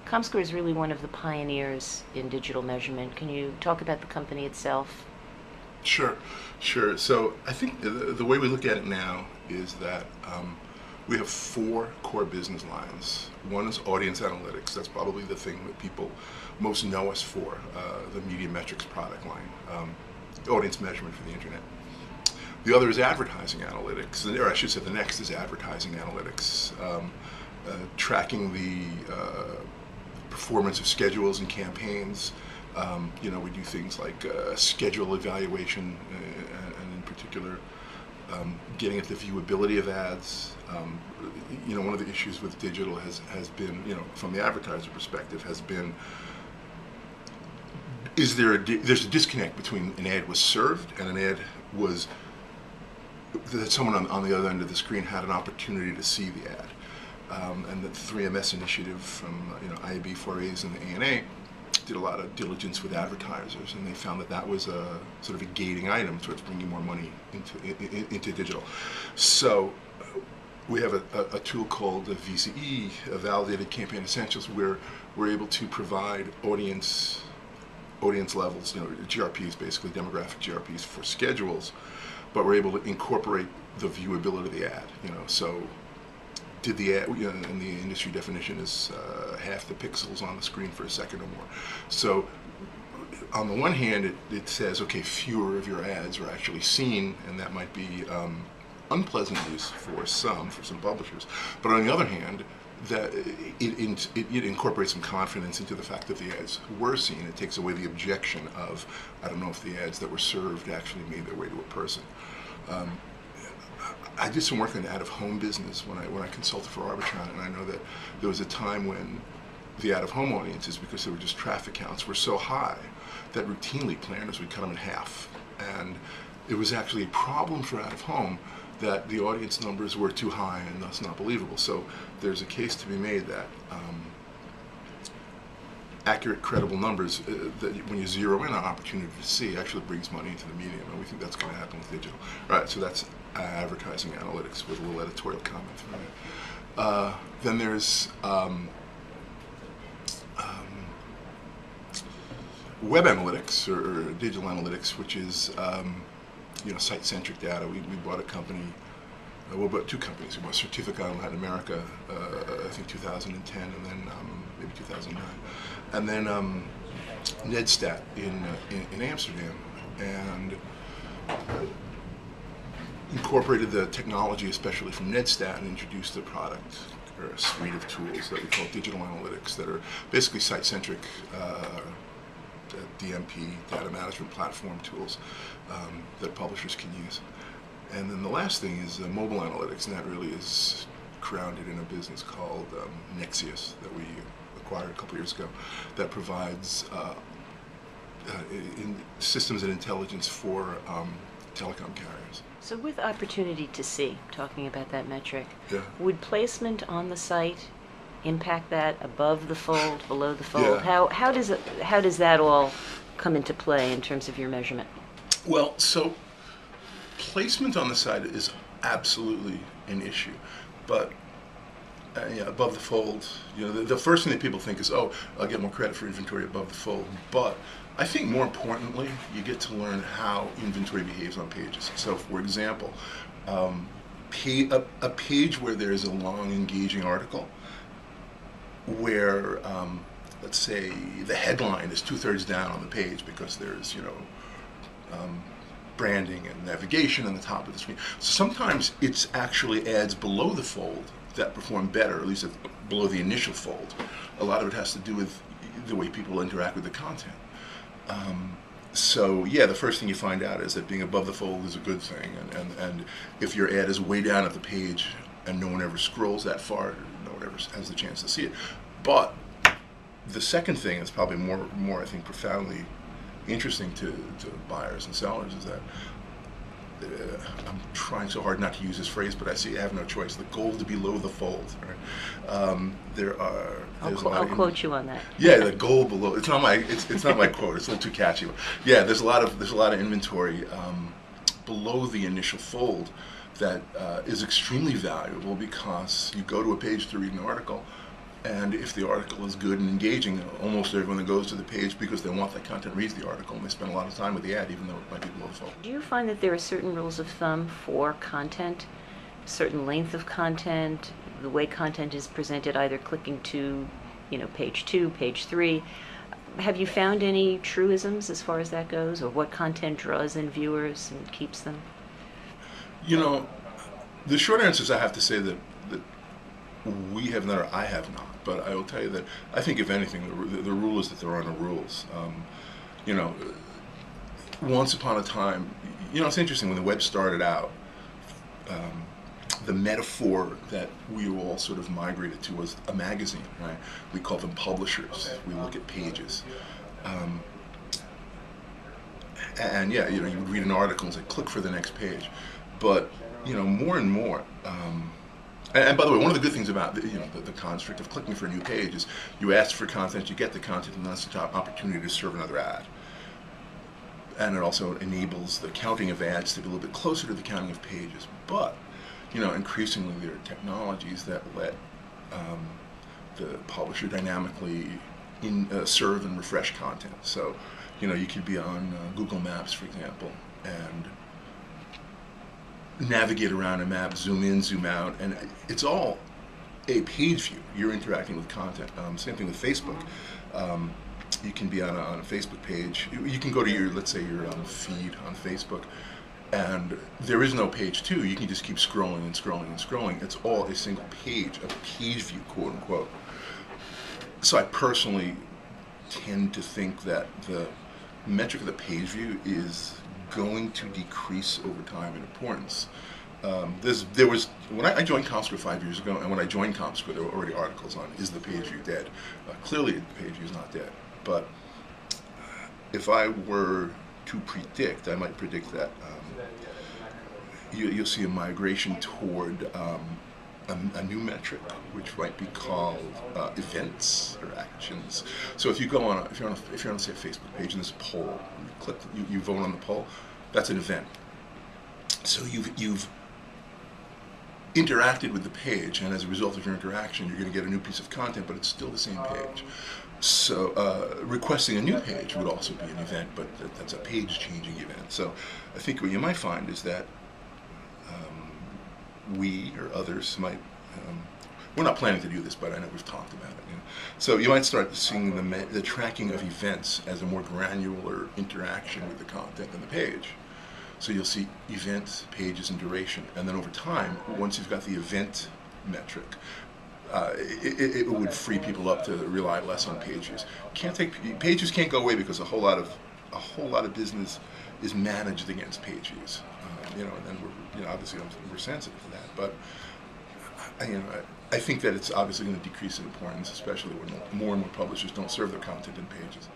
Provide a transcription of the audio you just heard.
Comscore is really one of the pioneers in digital measurement. Can you talk about the company itself? Sure, sure. So I think the way we look at it now is that we have four core business lines. One is audience analytics. That's probably the thing that people most know us for, the media metrics product line, audience measurement for the internet. The other is advertising analytics, or I should say the next is advertising analytics, tracking the performance of schedules and campaigns. We do things like schedule evaluation, and in particular, getting at the viewability of ads. One of the issues with digital has been, from the advertiser perspective, has been, there's a disconnect between an ad was served and an ad was, that someone on the other end of the screen had an opportunity to see the ad. And the 3MS initiative from IAB, 4As, and the ANA did a lot of diligence with advertisers, and they found that was a sort of a gating item towards bringing more money into digital. So we have a tool called VCE, Validated Campaign Essentials, where we're able to provide audience levels, GRPs, basically demographic GRPs for schedules, but we're able to incorporate the viewability of the ad. So did the ad, and the industry definition is half the pixels on the screen for a second or more. So on the one hand, it says, okay, fewer of your ads are actually seen, and that might be unpleasant news for some publishers. But on the other hand, that it incorporates some confidence into the fact that the ads were seen. It takes away the objection of, I don't know if the ads that were served actually made their way to a person. I did some work in the out-of-home business when I consulted for Arbitron, and I know that there was a time when the out-of-home audiences, because they were just traffic counts, were so high that routinely planners would cut them in half. And it was actually a problem for out-of-home that the audience numbers were too high and thus not believable. So there's a case to be made that accurate, credible numbers, that when you zero in on opportunity to see, actually brings money into the medium, and we think that's going to happen with digital. All right, so that's advertising analytics with a little editorial comment from it. Then there's web analytics or digital analytics, which is site-centric data. We bought a company, we bought two companies. We bought Certifica in Latin America, I think 2010, and then maybe 2009, and then Nedstat in Amsterdam, and incorporated the technology, especially from Nedstat, and introduced a product or a suite of tools that we call digital analytics that are basically site-centric DMP, data management platform tools that publishers can use. And then the last thing is mobile analytics, and that really is grounded in a business called Nexius that we acquired a couple years ago, that provides systems and intelligence for telecom carriers. So with opportunity to see, talking about that metric, Yeah. would placement on the site impact that, above the fold, below the fold? Yeah. How does that all come into play in terms of your measurement? Well, so placement on the site is absolutely an issue, but above the fold, the first thing that people think is, oh, I'll get more credit for inventory above the fold. But I think more importantly, you get to learn how inventory behaves on pages. So, for example, a page where there is a long, engaging article, where let's say the headline is 2/3 down on the page because there's branding and navigation on the top of the screen. So sometimes it's actually ads below the fold that perform better, at least below the initial fold. A lot of it has to do with the way people interact with the content. So yeah, the first thing you find out is that being above the fold is a good thing, and if your ad is way down at the page and no one ever scrolls that far, no one ever has the chance to see it. But the second thing is probably more I think profoundly interesting to buyers and sellers is that I'm trying so hard not to use this phrase, but I have no choice. The gold below the fold. Right? I'll quote you on that. Yeah, the gold below. It's not my quote. It's a little too catchy. Yeah, there's a lot of inventory below the initial fold that is extremely valuable because you go to a page to read an article, And if the article is good and engaging, almost everyone that goes to the page because they want that content reads the article, and they spend a lot of time with the ad, even though it might be below the fold. Do you find that there are certain rules of thumb for content, certain length of content, the way content is presented, either clicking to, page 2, page 3? Have you found any truisms as far as that goes, or what content draws in viewers and keeps them? The short answer is I have to say that we have not, or I have not. But I will tell you that I think, if anything, the rule is that there are no rules. Once upon a time, it's interesting, when the web started out, the metaphor that we all sort of migrated to was a magazine, right? We call them publishers. We look at pages. And yeah, you would read an article and say, click for the next page. But, more and more, and by the way, one of the good things about the construct of clicking for a new page is you ask for content, you get the content, and that's an opportunity to serve another ad. And it also enables the counting of ads to be a little bit closer to the counting of pages. But, increasingly there are technologies that let the publisher dynamically serve and refresh content. So, you could be on Google Maps, for example, and navigate around a map, zoom in, zoom out, and it's all a page view. You're interacting with content. Same thing with Facebook. You can be on a Facebook page. You can go to your, let's say, your feed on Facebook, and there is no page 2. You can just keep scrolling and scrolling and scrolling. It's all a single page, a page view, quote unquote. So I personally tend to think that the metric of the page view is going to decrease over time in importance. There was, when I joined Comscore 5 years ago, and when I joined Comscore, there were already articles on, is the page view dead? Clearly the page view is not dead, but if I were to predict, I might predict that you'll see a migration toward a new metric, which might be called events or actions. So if you go on, if you're on say a Facebook page and there's a poll, you vote on the poll, that's an event. So you've interacted with the page, and as a result of your interaction, you're going to get a new piece of content, but it's still the same page. So requesting a new page would also be an event, but that's a page-changing event. So I think what you might find is that we or others might, we're not planning to do this, but I know we've talked about it. So you might start seeing the tracking of events as a more granular interaction with the content than the page. So you'll see events, pages, and duration, and then over time, once you've got the event metric, it would free people up to rely less on pages. Pages can't go away because a whole lot of business is managed against page views. And then we're obviously we're sensitive to that, but I think that it's obviously going to decrease in importance, especially when more and more publishers don't serve their content in pages.